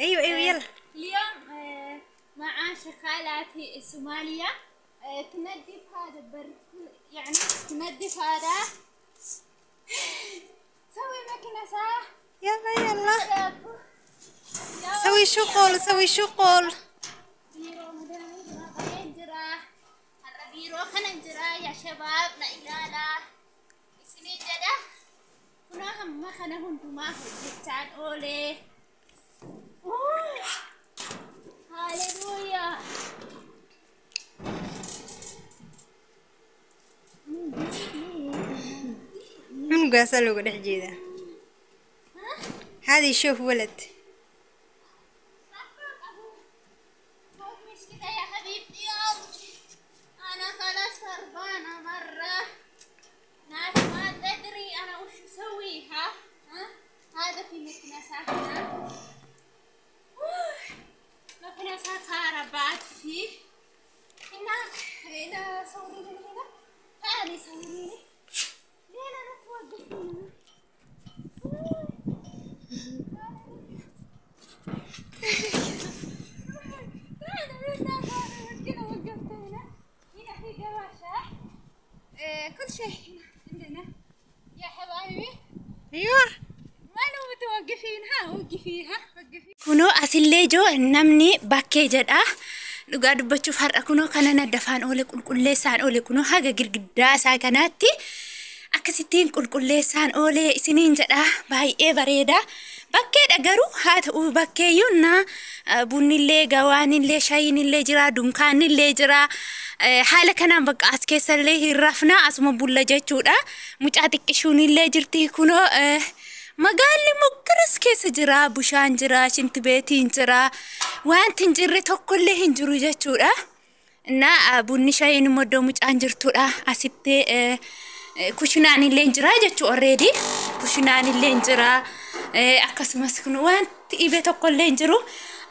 ايوه ايوه يلا. اليوم مع خالاتي الصومالية تنظف هذا يعني تنظف هذا سوي مكنسة. يلا يلا يا سوي شغل سوي شغل. بيرو مدام جرا هذا بيرو خلنا جرا يا شباب لا إله لا سنين جدا كنا هم ما خنا هندو ما هو جتان أولي. هاليلويا. من قاسلو قد حجيده. هذه شوف ولد. مش كده يا حبيبتي أنا خلاص هربانة مرة ناس ما تدري أنا وش أسويها. هذا في مكنسة هنا مكنسة خربت فيه هناك هنا صوري من هنا تعالي صوريني لين أنا توقفيني. كل شيء هنا عندنا يا حبايبي. ايوه ما لو متوقفين وقفيها وقفي. كنو أسيلي جو نمني باكي جدا لقى دبتشوف هر كنو كان ندفان أولي كل لسان أولي كنو حاجة جرجدا ساكناتي أكستين كل لسان أولي سنين جدا باي إيه بريدة باكي دعرو هات وباكي يونا بني اللي جواني اللي شاين اللي جرا دمكان اللي جرا حالة كنا بقى أسكيس اللي هرفنا أسمو بولا جاتودا مجاتك شوني اللي جرتي كنو مقالي مقرس كيس جرا بوشان جرا شنت بيتين جرا وانت نجري كله هنجرو جاتودا نا بني شاين مدو مجان جرتودا أسيبتي كوشناني اللي جرا جاتو already كوشناني اللي جرا أكسمس كنو وانت إبتو كله هنجرو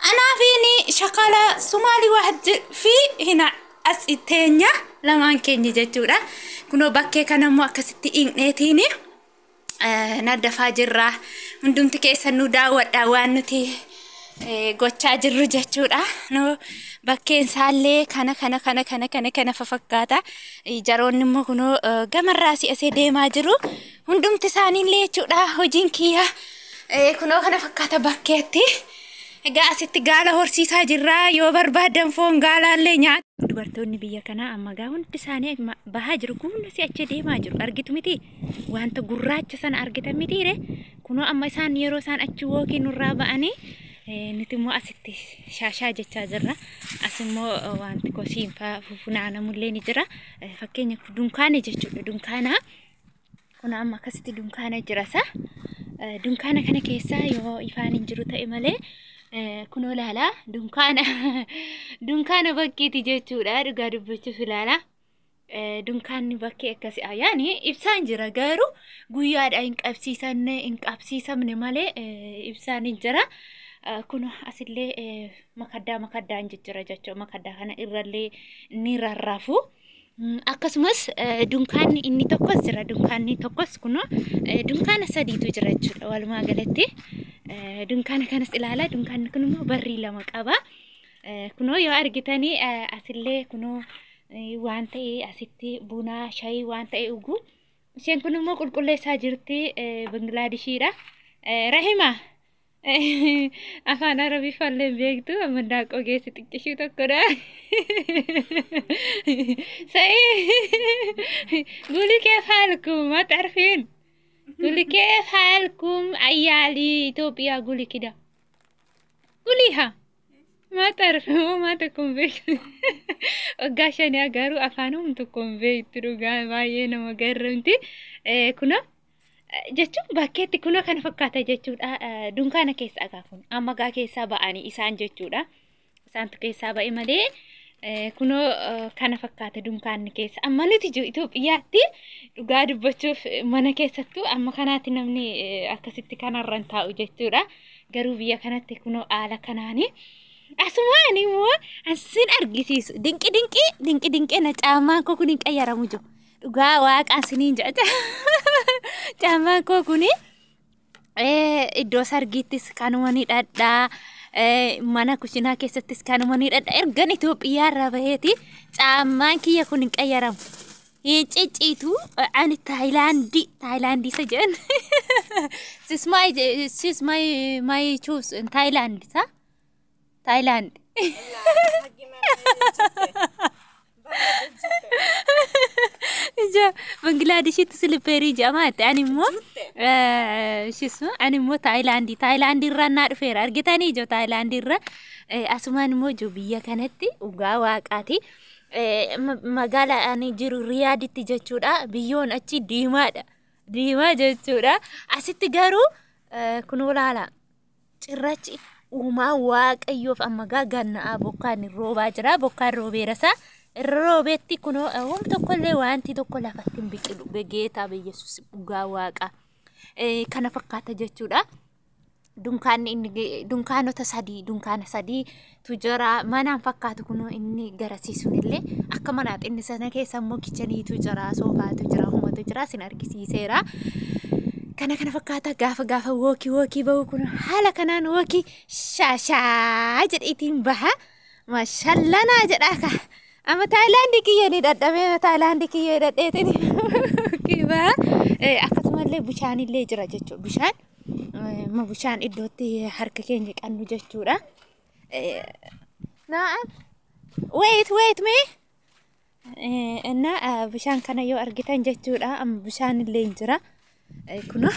أنا فيني شغالة صومالي واحد في هنا أسئتينيا لما كني جاتورا كنو بكي كان مو أكستي إنتيني ندفع جرا مندوم تكيسا داوان نتي غوتشا جرو جاتورا نو بكي سالي كان ففكاتا جارون نمو كنو غمر راسي أسي ديما جرو مندوم تسانين لي چورا هجين كيا كنو كان فكاتا بكيتي Egaa asitti gaala horsiisaa jirra yoo barbaadan foon gaalaallee nyaata. Dubartoonni biyya kanaa amma gaa hundi isaanii bahaa jiru kunuun si achi deemaa jiru argitu miti wanta gurraacha sana argitan mitiire kunoo amma isaan yeroo isaan achi wookiin nurraa ba'anii nuti immoo asitti shaashaa jechaa jirra as immoo wanti kosiin funaanamullee ni jira fakkeenya dunkaana jechuudha dunkaana kun amma akkasitti dunkaana jirasa dunkaana kana keessaa yoo ifaan hin jiru ta'e malee كنو لالا دونكان بكيتي جتورا دغا دبچو فلالا دونكان بكي كسي يعني ابسان جرا غارو غوياد انك ابسيسن انك ابسيسم نمالي ابسان جرا كنو اسيلي مكدا انجرا جچو مكدا هنا إرلي نيررافو akkasumas dunkaanni inni tokkos jira dunkaanni tokkos kuno dunkaana sadiitu jira jechuudha walumaa galatti dunkaana kanas ilaala dunkaanni kun immoo barrii lama qaba kuno yoo argitanii asillee kuno waan ta'e asitti buna shaayii waan ta'e ugu isheen kun immoo qulqulleessaa jirti Banglaadeshiidha Rahima afaan arabii falleen beektu amma daaqoo geessi xiqqishuu tokkodha قولي كيف حالكم ما تعرفين قولي كيف حالكم عيالي توبيا قولي كده قوليها ما تعرفوا ما تكون بيت وقاشن يا قارو أفانهم تكون بيت رجال ما ينام قرنتي كنا جتشو باكيتي كنا كان فكاتا جتشو دونكانا كيس أكافون أما قا كيسا بأني إسان جتشو إسان تكيسا بأي مالي كنو كان فكاتا دونكان كيس أما نتيجو إيتوبياتي dhugaa dubbachuuf mana keessattuu amma kanaatti namni akkasitti kanarran taa'u jechuudha garuu biyya kanatti kunoo haala kanaani asumaan immoo asin argisiisu dinqi na caamaan koo kun hin qayyaramu jiru dhugaa waaqaan siniin jedha caamaan koo kun iddoo sargiittis kanuma ni dhadhaa mana kushinaa keessattis kanuma dhadha ergan Itoophiyaa irraa baheeti caammaan kiyya kun hin qayyaramu. Cicciitu ani Thailaandi isa jedhan. Sis my choose in Thailand sa? Thailand. Ija Bangladeshitti silippeerii jedhamaatti ani immoo Thailaandi irraa naa dhufeera argitanii ijoo Thailaandi irra asumaan immoo ijoo biyya kanatti dhugaa waaqaati. Magaalaa ani jiru Riyaaditti jechuudha biyyoon achi diimaa jechuudha asitti garuu kun olaala cirrachi uumaa waaqayyoof amma gannaa bokkaan roobaa jira bokkaan roobeerasa roobeetti kunoo tokkollee wanti tokko lafatti hin biqilu begeetaa biyyeessus dhugaa waaqa kana fakkaata jechuudha. Dunkaanota sadii tu jira manaan fakkaatu kunoo inni garasiisuun illee akka manaatti inni sana keessa immoo kicheniitu jira soofaatu jira humatu jira sin argisiiseera. Kana fakkaata gaafa wookii bahu kun haala kanaan wookii shaashaa jedhiitiin baha mashallanaa jedhaa ka amma Thailaandi kiyya ni dadhabee Thailaandi kiyya dadheetiin baha akkasumallee bishaanillee jira jechuudha bishaan iddootti harka keenya qannu jechuudha. Naam wait me እና bishaan kana yoo argitan jechuudha amma bishaanillee jira kuno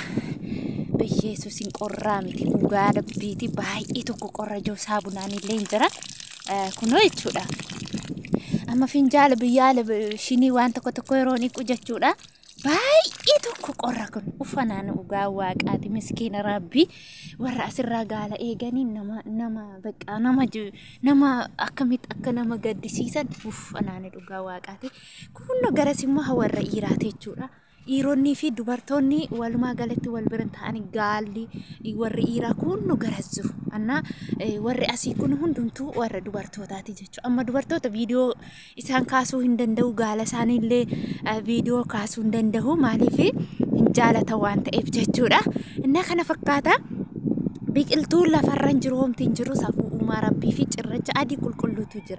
biyyeessuusin qorraa miti dhugaa dabbiiti baay'ee tokko qorra joo saabunaanillee jira kuno jechuudha. Amma finjaala biyyaala shinii waan tokko yeroo niqu jechuudha baay'ee tokko qorra kun ufanaan dhugaa waaqaati miskiina rabbi warra asirraa gaala eeganii nama baqa nama akkamitti akka nama gaddisiisan ufanaan dhugaa waaqaati kunno garasimmaa warra dhiiraati jechuudha. Dhiironni fi dubartoonni walumaa galatti wal bira ta'anii gaalli warri dhiiraa kunno garas jiru anna warri asii kun hundumtuu warra dubartootaati jechuudha. Amma dubartoota viidiyoo isaan kaasuu hin danda'u gaala isaaniillee viidiyoo kaasuu hin danda'u maaliif hin jaalata waan ta'eef jechuudha. Inna kana fakkaata biqiltuun lafarra jiru homtiin jiru safuu uumaa rabbii fi cirracha adii qulqulluutu jira.